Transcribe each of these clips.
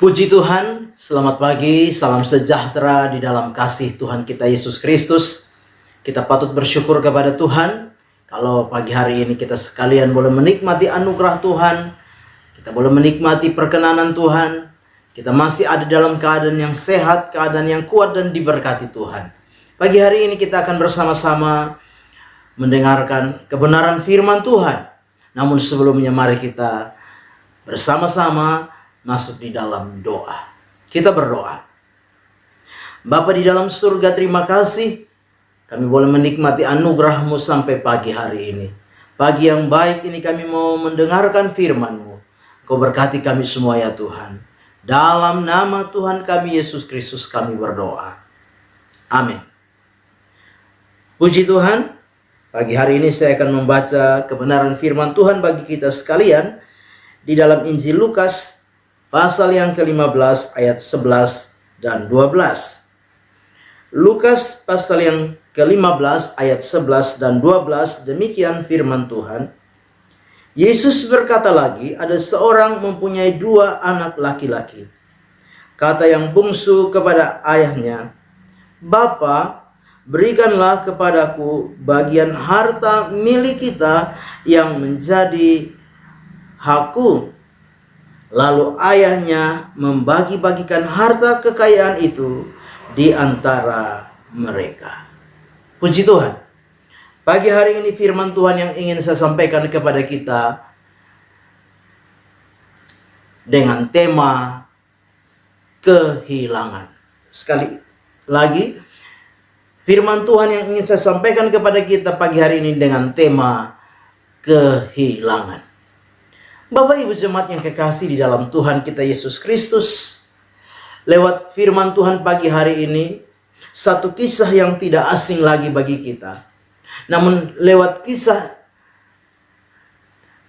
Puji Tuhan, selamat pagi, salam sejahtera di dalam kasih Tuhan kita Yesus Kristus. Kita patut bersyukur kepada Tuhan kalau pagi hari ini kita sekalian boleh menikmati anugerah Tuhan. Kita boleh menikmati perkenanan Tuhan. Kita masih ada dalam keadaan yang sehat, keadaan yang kuat dan diberkati Tuhan. Pagi hari ini kita akan bersama-sama mendengarkan kebenaran firman Tuhan. Namun sebelumnya mari kita bersama-sama masuk di dalam doa. Kita berdoa. Bapa di dalam surga, terima kasih kami boleh menikmati anugerah-Mu sampai pagi hari ini. Pagi yang baik ini kami mau mendengarkan firman-Mu. Kau berkati kami semua ya Tuhan. Dalam nama Tuhan kami Yesus Kristus kami berdoa. Amin. Puji Tuhan, pagi hari ini saya akan membaca kebenaran firman Tuhan bagi kita sekalian di dalam Injil Lukas pasal yang ke-15 ayat 11 dan 12. Lukas pasal yang ke-15 ayat 11 dan 12, demikian firman Tuhan. Yesus berkata lagi, ada seorang mempunyai 2 anak laki-laki. Kata yang bungsu kepada ayahnya, "Bapa, berikanlah kepadaku bagian harta milik kita yang menjadi hakku." Lalu ayahnya membagi-bagikan harta kekayaan itu di antara mereka. Puji Tuhan. Pagi hari ini firman Tuhan yang ingin saya sampaikan kepada kita dengan tema kehilangan. Sekali lagi, firman Tuhan yang ingin saya sampaikan kepada kita pagi hari ini dengan tema kehilangan. Bapak Ibu jemaat yang kekasih di dalam Tuhan kita Yesus Kristus, lewat firman Tuhan pagi hari ini, satu kisah yang tidak asing lagi bagi kita. Namun lewat kisah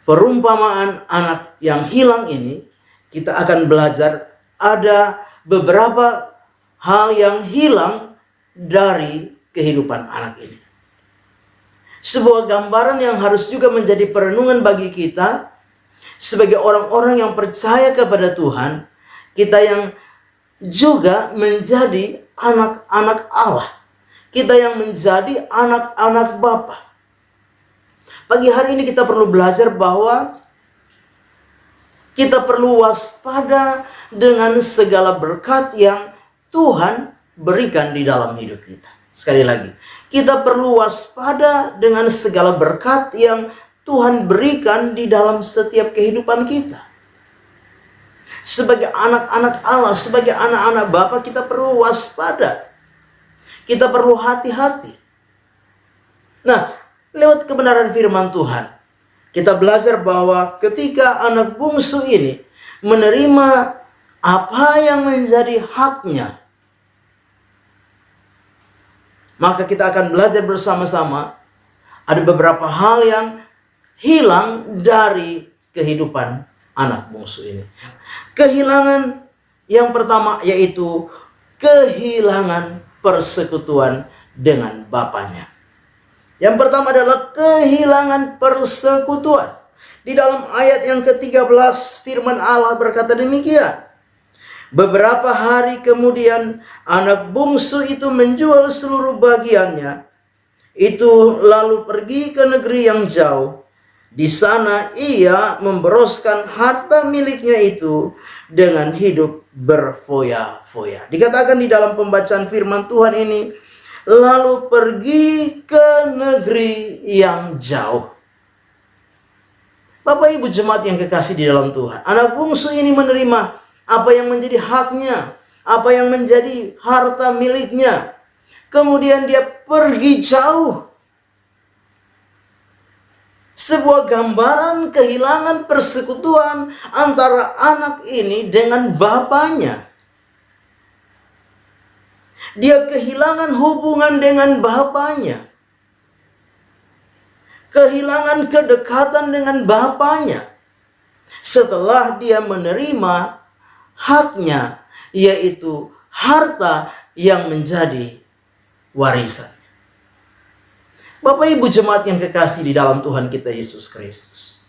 perumpamaan anak yang hilang ini, kita akan belajar ada beberapa hal yang hilang dari kehidupan anak ini. Sebuah gambaran yang harus juga menjadi perenungan bagi kita sebagai orang-orang yang percaya kepada Tuhan, kita yang juga menjadi anak-anak Allah. Kita yang menjadi anak-anak Bapa. Pagi hari ini kita perlu belajar bahwa kita perlu waspada dengan segala berkat yang Tuhan berikan di dalam hidup kita. Sekali lagi, kita perlu waspada dengan segala berkat yang Tuhan berikan di dalam setiap kehidupan kita. Sebagai anak-anak Allah, sebagai anak-anak Bapa, kita perlu waspada. Kita perlu hati-hati. Nah, lewat kebenaran firman Tuhan, kita belajar bahwa ketika anak bungsu ini menerima apa yang menjadi haknya, maka kita akan belajar bersama-sama ada beberapa hal yang hilang dari kehidupan anak bungsu ini. Kehilangan yang pertama yaitu kehilangan persekutuan dengan bapaknya. Yang pertama adalah kehilangan persekutuan. Di dalam ayat yang ke-13 firman Allah berkata demikian. Beberapa hari kemudian anak bungsu itu menjual seluruh bagiannya. Itu lalu pergi ke negeri yang jauh. Di sana ia memboroskan harta miliknya itu dengan hidup berfoya-foya. Dikatakan di dalam pembacaan firman Tuhan ini, lalu pergi ke negeri yang jauh. Bapak Ibu jemaat yang kekasih di dalam Tuhan, anak bungsu ini menerima apa yang menjadi haknya, apa yang menjadi harta miliknya. Kemudian dia pergi jauh. Sebuah gambaran kehilangan persekutuan antara anak ini dengan bapaknya. Dia kehilangan hubungan dengan bapaknya. Kehilangan kedekatan dengan bapaknya. Setelah dia menerima haknya, yaitu harta yang menjadi warisan. Bapak Ibu jemaat yang kekasih di dalam Tuhan kita Yesus Kristus,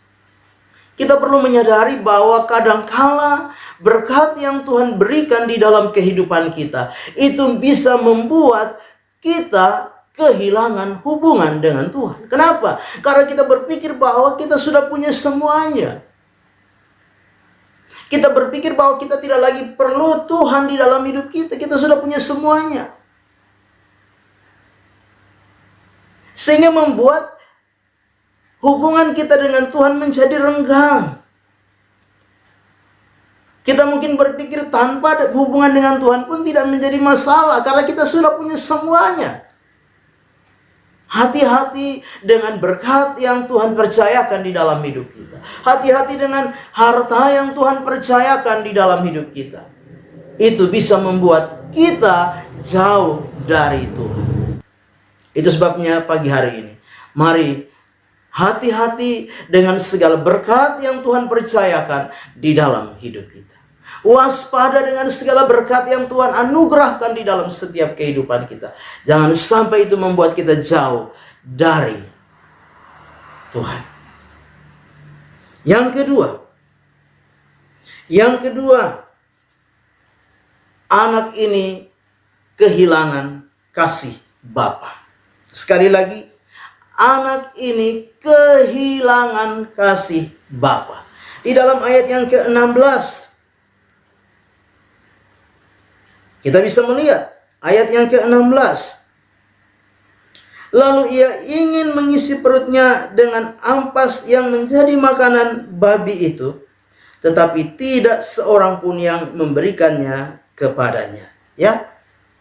Kita perlu menyadari bahwa kadangkala berkat yang Tuhan berikan di dalam kehidupan kita itu bisa membuat kita kehilangan hubungan dengan Tuhan. Kenapa? Karena kita berpikir bahwa kita sudah punya semuanya. Kita berpikir bahwa kita tidak lagi perlu Tuhan di dalam hidup kita. Kita sudah punya semuanya. Sehingga membuat hubungan kita dengan Tuhan menjadi renggang. Kita mungkin berpikir tanpa hubungan dengan Tuhan pun tidak menjadi masalah. Karena kita sudah punya semuanya. Hati-hati dengan berkat yang Tuhan percayakan di dalam hidup kita. Hati-hati dengan harta yang Tuhan percayakan di dalam hidup kita. Itu bisa membuat kita jauh dari Tuhan. Itu sebabnya pagi hari ini, mari hati-hati dengan segala berkat yang Tuhan percayakan di dalam hidup kita. Waspada dengan segala berkat yang Tuhan anugerahkan di dalam setiap kehidupan kita. Jangan sampai itu membuat kita jauh dari Tuhan. Yang kedua, anak ini kehilangan kasih Bapa. Sekali lagi, anak ini kehilangan kasih Bapa. Di dalam ayat yang ke-16, kita bisa melihat ayat yang ke-16. Lalu ia ingin mengisi perutnya dengan ampas yang menjadi makanan babi itu, tetapi tidak seorang pun yang memberikannya kepadanya. Ya,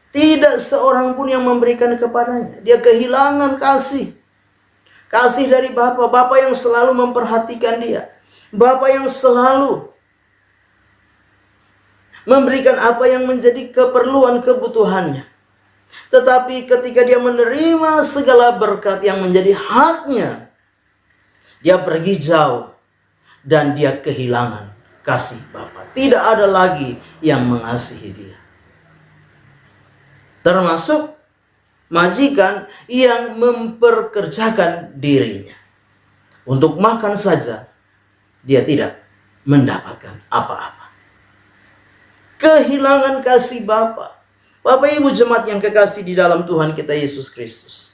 tidak seorang pun yang memberikan kepadanya. Dia kehilangan kasih. Kasih dari Bapa, Bapa yang selalu memperhatikan dia. Bapa yang selalu memberikan apa yang menjadi keperluan kebutuhannya. Tetapi ketika dia menerima segala berkat yang menjadi haknya, dia pergi jauh dan dia kehilangan kasih Bapa. Tidak ada lagi yang mengasihi dia. Termasuk majikan yang memperkerjakan dirinya. Untuk makan saja dia tidak mendapatkan apa-apa. Kehilangan kasih Bapa. Bapak Ibu jemaat yang kekasih di dalam Tuhan kita Yesus Kristus.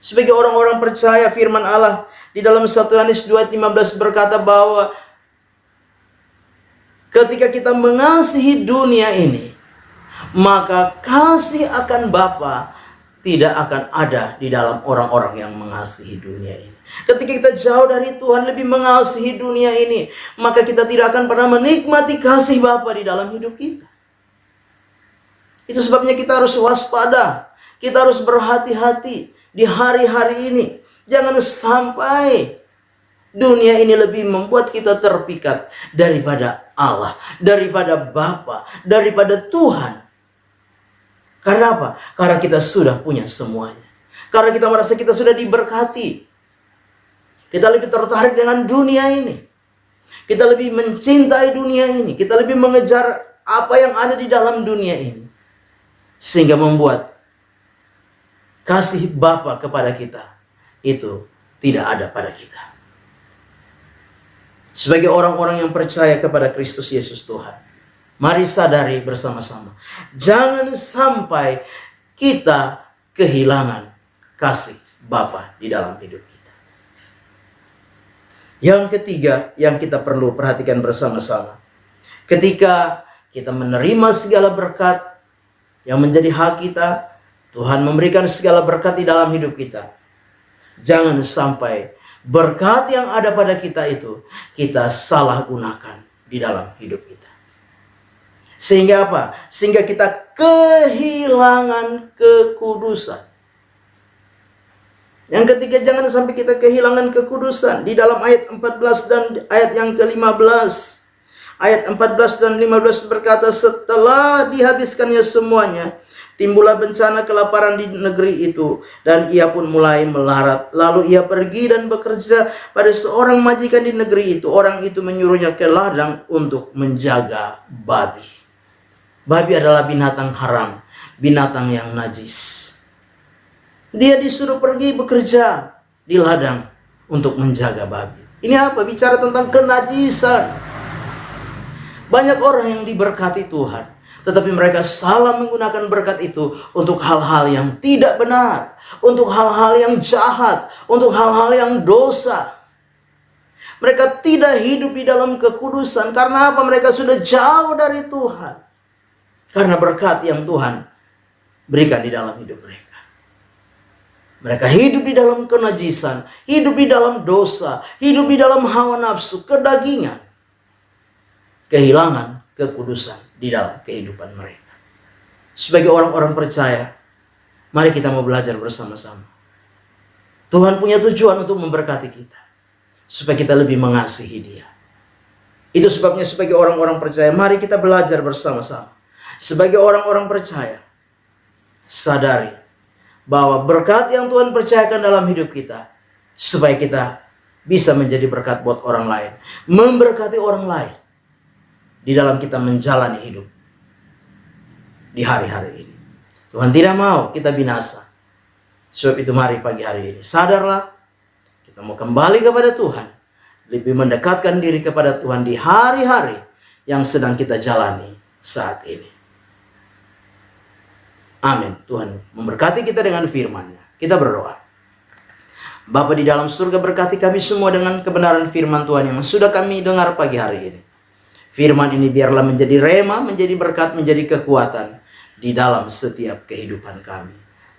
Sebagai orang-orang percaya, firman Allah di dalam 1 Yohanes 2:15 berkata bahwa ketika kita mengasihi dunia ini, maka kasih akan Bapa tidak akan ada di dalam orang-orang yang mengasihi dunia ini. Ketika kita jauh dari Tuhan, lebih mengasihi dunia ini, maka kita tidak akan pernah menikmati kasih Bapa di dalam hidup kita. Itu sebabnya kita harus waspada. Kita harus berhati-hati di hari-hari ini. Jangan sampai dunia ini lebih membuat kita terpikat daripada Allah, daripada Bapa, daripada Tuhan. Karena apa? Karena kita sudah punya semuanya. Karena kita merasa kita sudah diberkati. Kita lebih tertarik dengan dunia ini. Kita lebih mencintai dunia ini. Kita lebih mengejar apa yang ada di dalam dunia ini. Sehingga membuat kasih Bapa kepada kita itu tidak ada pada kita. Sebagai orang-orang yang percaya kepada Kristus Yesus Tuhan, mari sadari bersama-sama. Jangan sampai kita kehilangan kasih Bapa di dalam hidup kita. Yang ketiga yang kita perlu perhatikan bersama-sama. Ketika kita menerima segala berkat yang menjadi hak kita, Tuhan memberikan segala berkat di dalam hidup kita. Jangan sampai berkat yang ada pada kita itu kita salah gunakan di dalam hidup kita. Sehingga apa? Sehingga kita kehilangan kekudusan. Yang ketiga, jangan sampai kita kehilangan kekudusan. Di dalam ayat 14 dan ayat yang ke-15. Ayat 14 dan 15 berkata, setelah dihabiskannya semuanya, timbullah bencana kelaparan di negeri itu, dan ia pun mulai melarat. Lalu ia pergi dan bekerja pada seorang majikan di negeri itu. Orang itu menyuruhnya ke ladang untuk menjaga babi. Babi adalah binatang haram, binatang yang najis. Dia disuruh pergi bekerja di ladang untuk menjaga babi. Ini apa? Bicara tentang kenajisan. Banyak orang yang diberkati Tuhan, tetapi mereka salah menggunakan berkat itu untuk hal-hal yang tidak benar, untuk hal-hal yang jahat, untuk hal-hal yang dosa. Mereka tidak hidup di dalam kekudusan. Karena apa? Mereka sudah jauh dari Tuhan. Karena berkat yang Tuhan berikan di dalam hidup mereka. Mereka hidup di dalam kenajisan, hidup di dalam dosa, hidup di dalam hawa nafsu, kedagingan. Kehilangan kekudusan di dalam kehidupan mereka. Sebagai orang-orang percaya, mari kita mau belajar bersama-sama. Tuhan punya tujuan untuk memberkati kita, supaya kita lebih mengasihi Dia. Itu sebabnya sebagai orang-orang percaya, mari kita belajar bersama-sama. Sebagai orang-orang percaya, sadari bahwa berkat yang Tuhan percayakan dalam hidup kita, supaya kita bisa menjadi berkat buat orang lain, memberkati orang lain di dalam kita menjalani hidup di hari-hari ini. Tuhan tidak mau kita binasa. Sebab itu mari pagi hari ini sadarlah, kita mau kembali kepada Tuhan, lebih mendekatkan diri kepada Tuhan di hari-hari yang sedang kita jalani saat ini. Amin. Tuhan memberkati kita dengan firman-Nya. Kita berdoa. Bapa di dalam surga, berkati kami semua dengan kebenaran firman Tuhan yang sudah kami dengar pagi hari ini. Firman ini biarlah menjadi rema, menjadi berkat, menjadi kekuatan di dalam setiap kehidupan kami.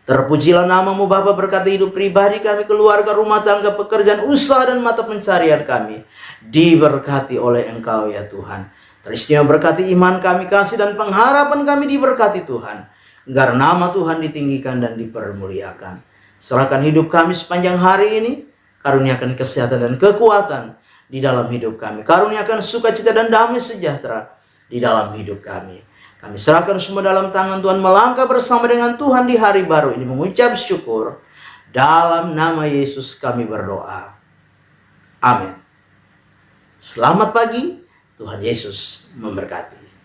Terpujilah nama-Mu Bapa, berkati hidup pribadi kami, keluarga, rumah tangga, pekerjaan, usaha, dan mata pencarian kami. Diberkati oleh Engkau ya Tuhan. Teristimewa berkati iman kami, kasih dan pengharapan kami diberkati Tuhan. Agar nama Tuhan ditinggikan dan dipermuliakan. Serahkan hidup kami sepanjang hari ini. Karuniakan kesehatan dan kekuatan di dalam hidup kami. Karuniakan sukacita dan damai sejahtera di dalam hidup kami. Kami serahkan semua dalam tangan Tuhan. Melangkah bersama dengan Tuhan di hari baru ini. Mengucap syukur. Dalam nama Yesus kami berdoa. Amin. Selamat pagi. Tuhan Yesus memberkati.